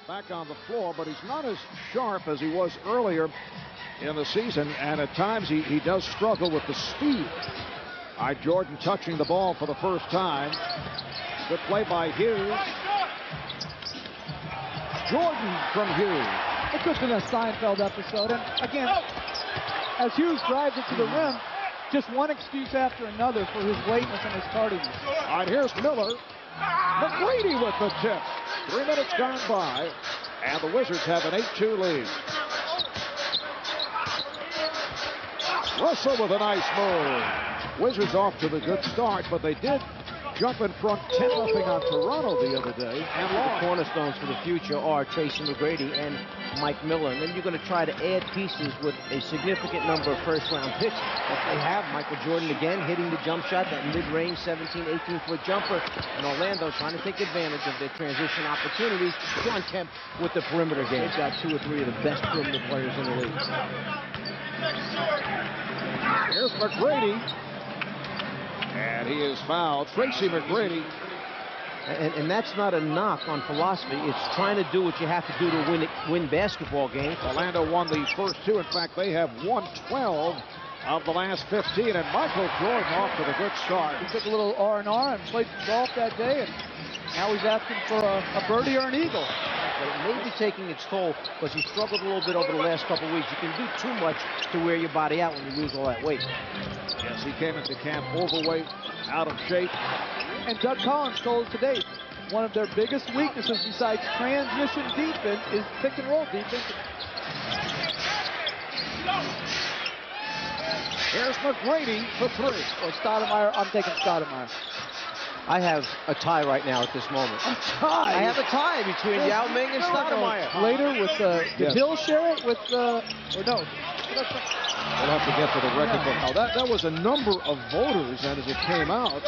back on the floor, but he's not as sharp as he was earlier in the season, and at times he does struggle with the speed. All right, Jordan touching the ball for the first time. Good play by Hughes. Jordan from Hughes. It could have been a Seinfeld episode. And again, as Hughes drives it to the rim, just one excuse after another for his lateness and his tardiness. All right, here's Miller. McGrady with the tip. 3 minutes gone by, and the Wizards have an 8-2 lead. Russell with a nice move. Wizards off to the good start, but they did jump in front 10-0 on Toronto the other day. And the cornerstones for the future are Tracy McGrady and Mike Miller. And then you're going to try to add pieces with a significant number of first-round picks that they have. Michael Jordan again hitting the jump shot, that mid-range 17, 18-foot jumper. And Orlando trying to take advantage of their transition opportunities. John Kemp with the perimeter game. They've got 2 or 3 of the best perimeter players in the league. Here's McGrady. And he is fouled. Tracy McGrady. And that's not a knock on philosophy. It's trying to do what you have to do to win basketball games. Orlando won the first 2. In fact, they have won 12 of the last 15. And Michael Jordan off to the good start. He took a little R&R and played some golf that day. And now he's asking for a birdie or an eagle. But it may be taking its toll because he struggled a little bit over the last couple of weeks. You can do too much to wear your body out when you lose all that weight. Yes, he came into camp overweight, out of shape. And Doug Collins told us today, one of their biggest weaknesses besides transition defense is pick and roll defense. Here's McGrady for 3. Or Stoudemire. I'm taking Stoudemire. I have a tie right now at this moment. A tie? I have a tie between Yao Ming and Stoudemire. Later with did Bill share it with or no? We'll have to get to the record book. Now that was a number of voters, and as it came out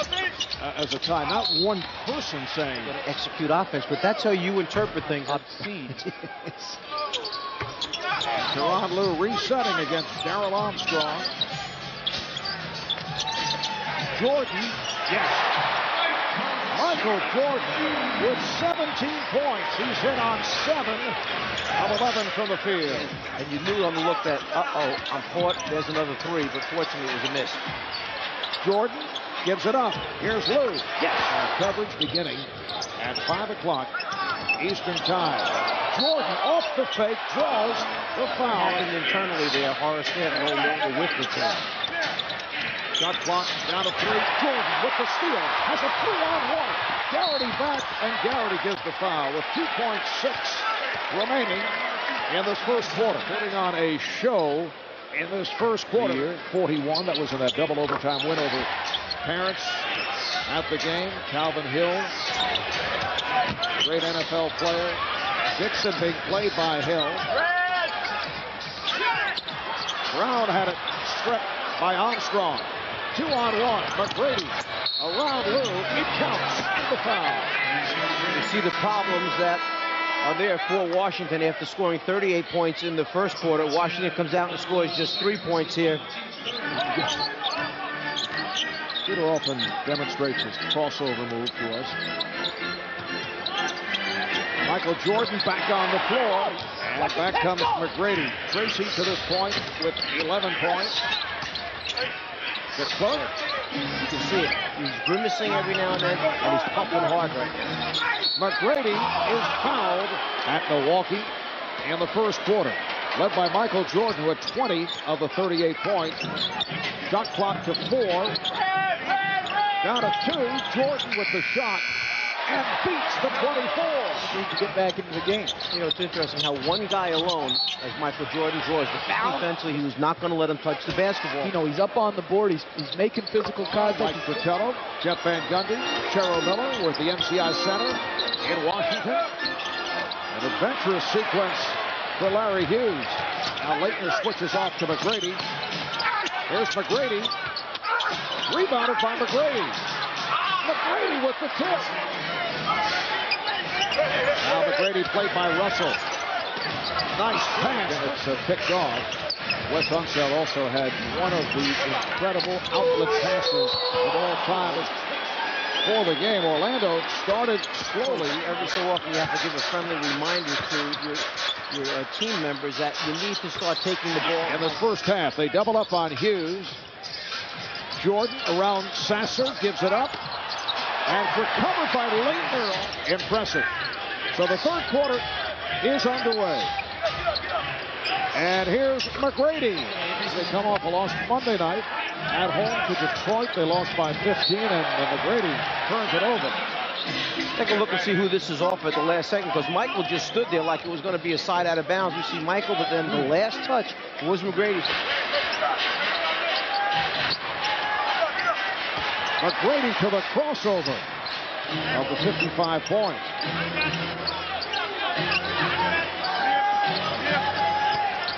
as a tie, not one person saying execute offense, but that's how you interpret things. Obscene. Teron Lue resetting against Darrell Armstrong. Jordan, yes. Michael Jordan with 17 points. He's hit on 7 of 11 from the field. And you knew on the look that, I'm caught. There's another 3, but fortunately it was a miss. Jordan gives it up. Here's Lue. Yes. Coverage beginning at 5 o'clock Eastern Time. Jordan off the fake, draws the foul. And internally there, Horace Stanton no longer with the team. Shot clock down to 3. Jordan with the steal. Has a 3-on-1. Garrity back, and Garrity gives the foul with 2.6 remaining in this first quarter. Putting on a show in this first quarter. 41. That was in that double overtime win over Parents at the game. Calvin Hill, great NFL player. Dixon being played by Hill. Brown had it stripped by Armstrong. 2-on-1. McGrady around Lue. It counts. The foul. You see the problems that are there for Washington after scoring 38 points in the first quarter. Washington comes out and scores just 3 points here. Peter often demonstrates his crossover move to us. Michael Jordan back on the floor. And back comes McGrady. Tracy to this point with 11 points. Good close. You can see it. He's grimacing every now and then, and he's pumping hard right now. McGrady is fouled at Milwaukee in the first quarter. Led by Michael Jordan with 20 of the 38 points. Shot clock to 4. Down to 2. Jordan with the shot. And beats the 24. Needs to get back into the game. You know, it's interesting how one guy alone, as Michael Jordan draws the foul, defensively, he was not going to let him touch the basketball. You know, he's up on the board. He's making physical contact. Mike Fratello, Jeff Van Gundy, Cheryl Miller with the MCI Center in Washington. An adventurous sequence for Larry Hughes. Now Leitner switches off to McGrady. Here's McGrady. Rebounded by McGrady. McGrady with the tip. Now McGrady played by Russell. Nice pass. And it's picked off. Wes Unseld also had one of the incredible outlet passes of all time. before the game. Orlando started slowly. Every so often you have to give a friendly reminder to your team members that you need to start taking the ball. In the first half, they double up on Hughes. Jordan around Sasser, gives it up. And recovered by Leitner. Impressive. So the third quarter is underway. And here's McGrady. They come off a loss Monday night at home to Detroit. They lost by 15, and McGrady turns it over. Take a look and see who this is off at the last second, because Michael just stood there like it was going to be a side out of bounds. You see Michael, but then the last touch was McGrady's. McGrady to the crossover of the 55 points.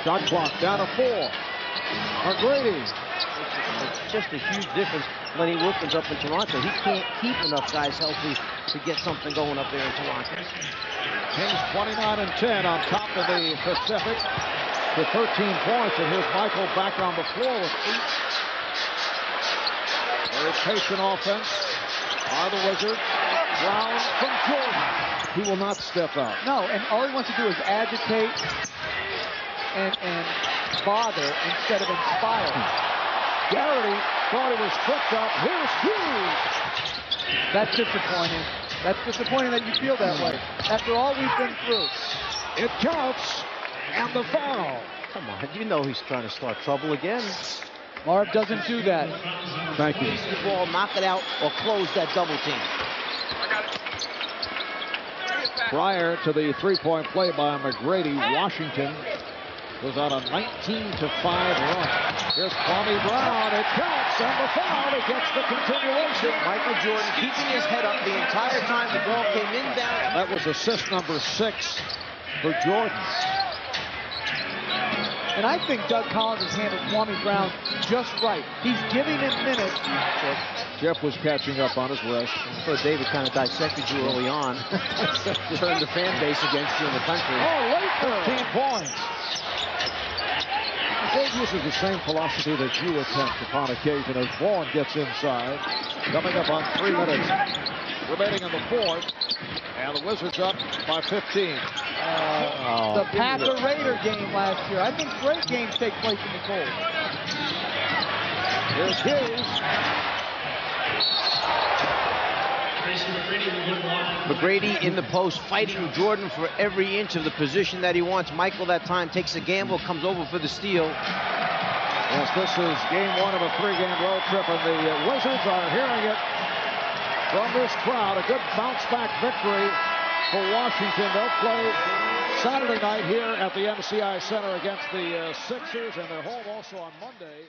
Shot clock down to 4. McGrady. It's just a huge difference. Lenny Wilkins up in Toronto. He can't keep enough guys healthy to get something going up there in Toronto. Kings 29-10 on top of the Pacific with 13 points. And here's Michael back on the floor with 8. Very patient offense by the Wizards. Brown from Jordan. He will not step out. No, and all he wants to do is agitate and bother instead of inspire. Garrity thought he was tripped up. Here's Hughes. That's disappointing. That's disappointing that you feel that way after all we've been through. It counts, and the foul. Come on, you know he's trying to start trouble again. Marv doesn't do that. Thank you. The ball, knock it out, or close that double team. Prior to the three-point play by McGrady, Washington was on a 19-5 run. Here's Kwame Brown. It counts, and the foul. He gets the continuation. Michael Jordan keeping his head up the entire time the ball came in down. That was assist number 6 for Jordan. And I think Doug Collins has handled Kwame Brown just right. He's giving him minutes. Jeff was catching up on his rest. So David kind of dissected you early on. Turned the fan base against you in the country. Oh, late 13 points. Dave uses the same philosophy that you attempt upon occasion as Vaughn gets inside. Coming up on 3 minutes remaining in the fourth. And the Wizards up by 15. The Packer-Raider game last year. I think great games take place in the cold. Here's Hughes. McGrady in the post, fighting Jordan for every inch of the position that he wants. Michael that time takes a gamble, comes over for the steal. Yes, this is game 1 of a 3-game road trip, and the Wizards are hearing it from this crowd. A good bounce-back victory for Washington. They'll play Saturday night here at the MCI Center against the Sixers, and they're home also on Monday.